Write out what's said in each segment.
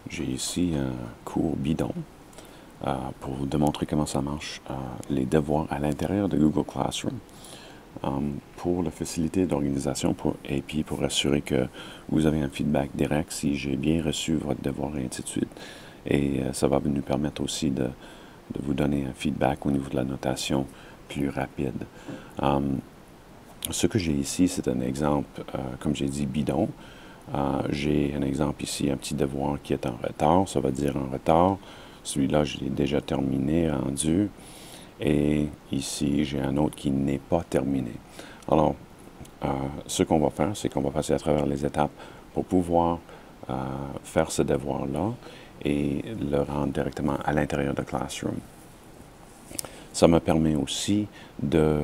J'ai ici un cours bidon pour vous démontrer comment ça marche, les devoirs à l'intérieur de Google Classroom. Pour la facilité d'organisation et puis pour assurer que vous avez un feedback direct si j'ai bien reçu votre devoir et ainsi de suite. Et ça va nous permettre aussi de vous donner un feedback au niveau de la notation plus rapide. Ce que j'ai ici, c'est un exemple, comme j'ai dit, bidon. J'ai un exemple ici, un petit devoir qui est en retard, ça va dire en retard. Celui-là, je l'ai déjà terminé, rendu. Et ici, j'ai un autre qui n'est pas terminé. Alors, ce qu'on va faire, c'est qu'on va passer à travers les étapes pour pouvoir faire ce devoir-là et le rendre directement à l'intérieur de Classroom. Ça me permet aussi de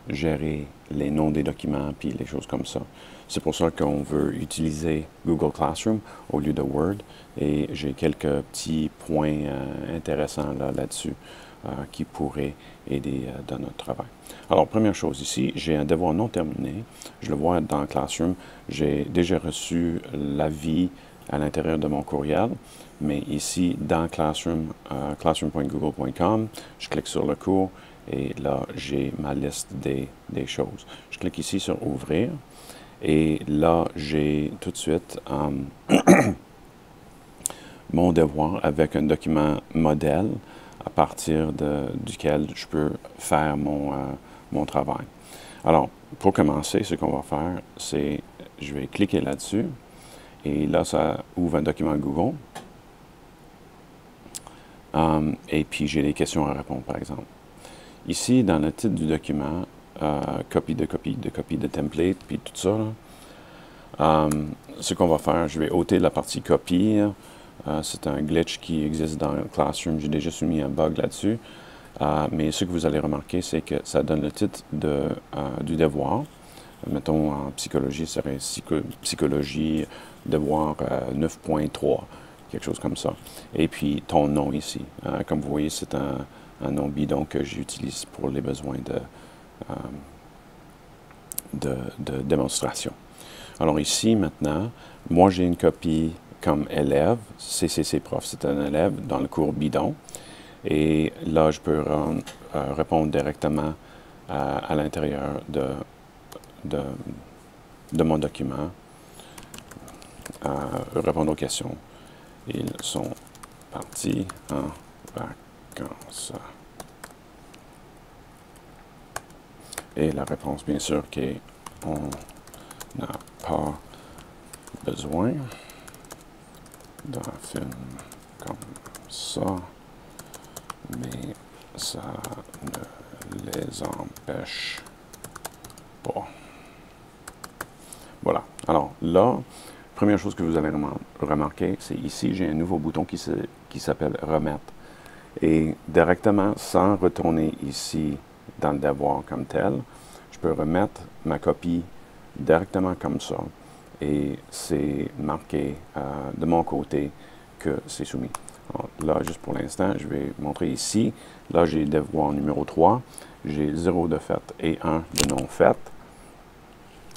gérer les noms des documents puis les choses comme ça. C'est pour ça qu'on veut utiliser Google Classroom au lieu de Word et j'ai quelques petits points intéressants là-dessus qui pourraient aider dans notre travail. Alors, première chose ici, j'ai un devoir non terminé. Je le vois dans Classroom. J'ai déjà reçu l'avis à l'intérieur de mon courriel, mais ici, dans Classroom, classroom.google.com, je clique sur le cours et là, j'ai ma liste des choses. Je clique ici sur Ouvrir et là, j'ai tout de suite mon devoir avec un document modèle à partir duquel je peux faire mon travail. Alors, pour commencer, ce qu'on va faire, c'est je vais cliquer là-dessus et là, ça ouvre un document Google. Et puis, j'ai des questions à répondre, par exemple. Ici, dans le titre du document, copie de template, puis tout ça, ce qu'on va faire, je vais ôter la partie copie. C'est un glitch qui existe dans Classroom. J'ai déjà soumis un bug là-dessus. Mais ce que vous allez remarquer, c'est que ça donne le titre du devoir. Mettons, en psychologie, ça serait psychologie devoir 9.3, quelque chose comme ça. Et puis, ton nom ici. Comme vous voyez, c'est un nom bidon que j'utilise pour les besoins de démonstration. Alors ici, maintenant, moi, j'ai une copie comme élève, CCC Prof, c'est un élève dans le cours bidon. Et là, je peux répondre directement à l'intérieur de mon document, répondre aux questions. Ils sont partis en vacances. Et la réponse, bien sûr, qu'on n'a pas besoin d'un film comme ça, mais ça ne les empêche pas. Voilà. Alors là, première chose que vous allez remarquer, c'est ici, j'ai un nouveau bouton qui s'appelle Remettre. Et directement, sans retourner ici dans le devoir comme tel, je peux remettre ma copie directement comme ça. Et c'est marqué de mon côté que c'est soumis. Alors, là, juste pour l'instant, je vais montrer ici. Là, j'ai devoir numéro 3. J'ai 0 de fait et 1 de non fait.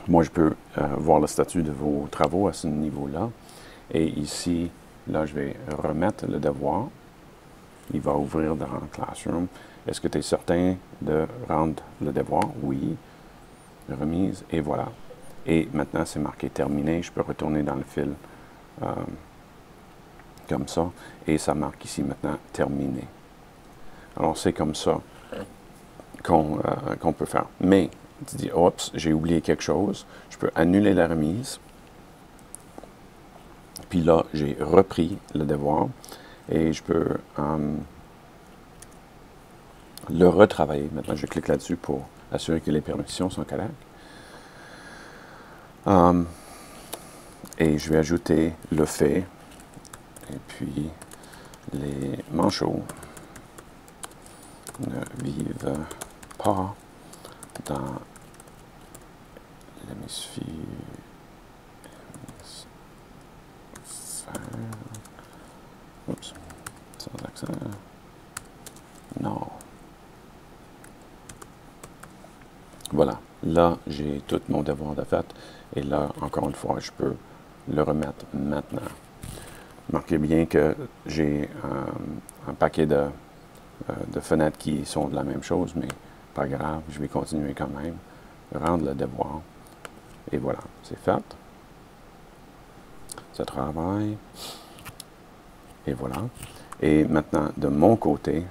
Moi, je peux voir le statut de vos travaux à ce niveau-là. Et ici, là, je vais remettre le devoir. Il va ouvrir dans Classroom. Est-ce que tu es certain de rendre le devoir? Oui. Remise, et voilà. Et maintenant, c'est marqué terminé. Je peux retourner dans le fil comme ça. Et ça marque ici maintenant terminé. Alors, c'est comme ça qu'on peut faire. Mais, tu dis, oups, j'ai oublié quelque chose. Je peux annuler la remise. Puis là, j'ai repris le devoir. Et je peux le retravailler. Maintenant, je clique là-dessus pour assurer que les permissions sont correctes. Et je vais ajouter le fait. Et puis, les manchots ne vivent pas dans l'hémisphère. Oups, sans accent. Non. Voilà. Là, j'ai tout mon devoir de fait. Et là, encore une fois, je peux le remettre maintenant. Remarquez bien que j'ai un paquet de fenêtres qui sont de la même chose, mais pas grave, je vais continuer quand même, rendre le devoir. Et voilà, c'est fait. Ça travaille. Et voilà. Et maintenant, de mon côté,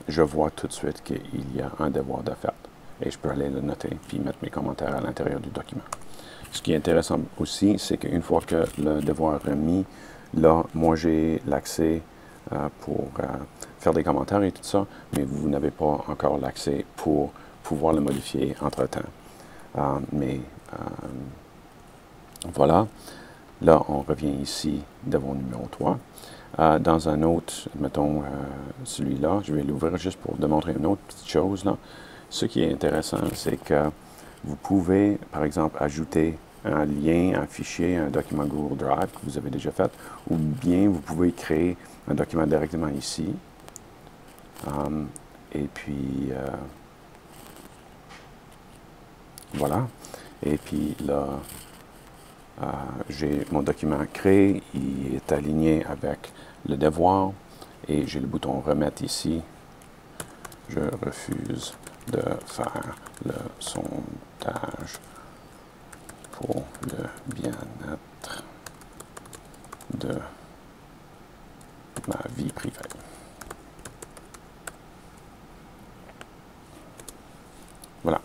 je vois tout de suite qu'il y a un devoir de fait. Et je peux aller le noter, puis mettre mes commentaires à l'intérieur du document. Ce qui est intéressant aussi, c'est qu'une fois que le devoir est remis, là, moi, j'ai l'accès pour faire des commentaires et tout ça, mais vous n'avez pas encore l'accès pour pouvoir le modifier entre-temps. Mais voilà. Là, on revient ici, devoir numéro 3. Dans un autre, mettons celui-là, je vais l'ouvrir juste pour démontrer une autre petite chose. Là. Ce qui est intéressant, c'est que vous pouvez, par exemple, ajouter un lien, un fichier, un document Google Drive que vous avez déjà fait, ou bien vous pouvez créer un document directement ici. Et puis, voilà. Et puis là, j'ai mon document créé, il est aligné avec le devoir et j'ai le bouton remettre ici. Je refuse de faire le sondage pour le bien-être de ma vie privée. Voilà.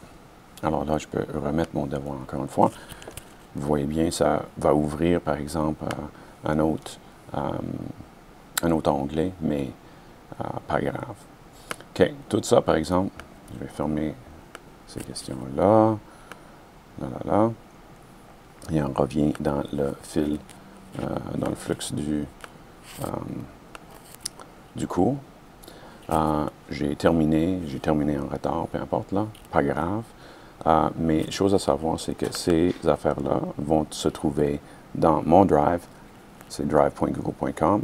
Alors là, je peux remettre mon devoir encore une fois. Vous voyez bien, ça va ouvrir, par exemple, un autre onglet, mais pas grave. OK, tout ça, par exemple, je vais fermer ces questions-là, là. Et on revient dans le fil, dans le flux du cours. J'ai terminé en retard, peu importe, là, pas grave. Mais chose à savoir, c'est que ces affaires-là vont se trouver dans mon Drive, c'est drive.google.com,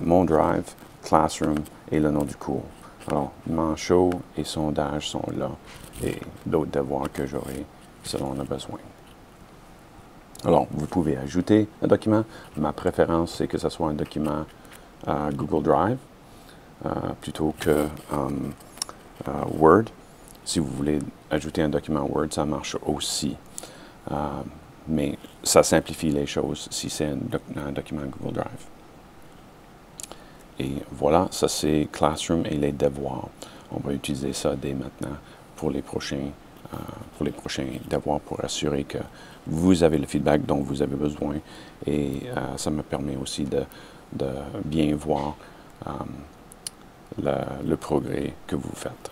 mon Drive, Classroom et le nom du cours. Alors, manchot et sondage sont là et d'autres devoirs que j'aurai selon le besoin. Alors, vous pouvez ajouter un document. Ma préférence, c'est que ce soit un document Google Drive plutôt que Word. Si vous voulez ajouter un document Word, ça marche aussi. Mais ça simplifie les choses si c'est un document Google Drive. Et voilà, ça c'est Classroom et les devoirs. On va utiliser ça dès maintenant pour les prochains devoirs pour assurer que vous avez le feedback dont vous avez besoin. Et ça me permet aussi de bien voir le progrès que vous faites.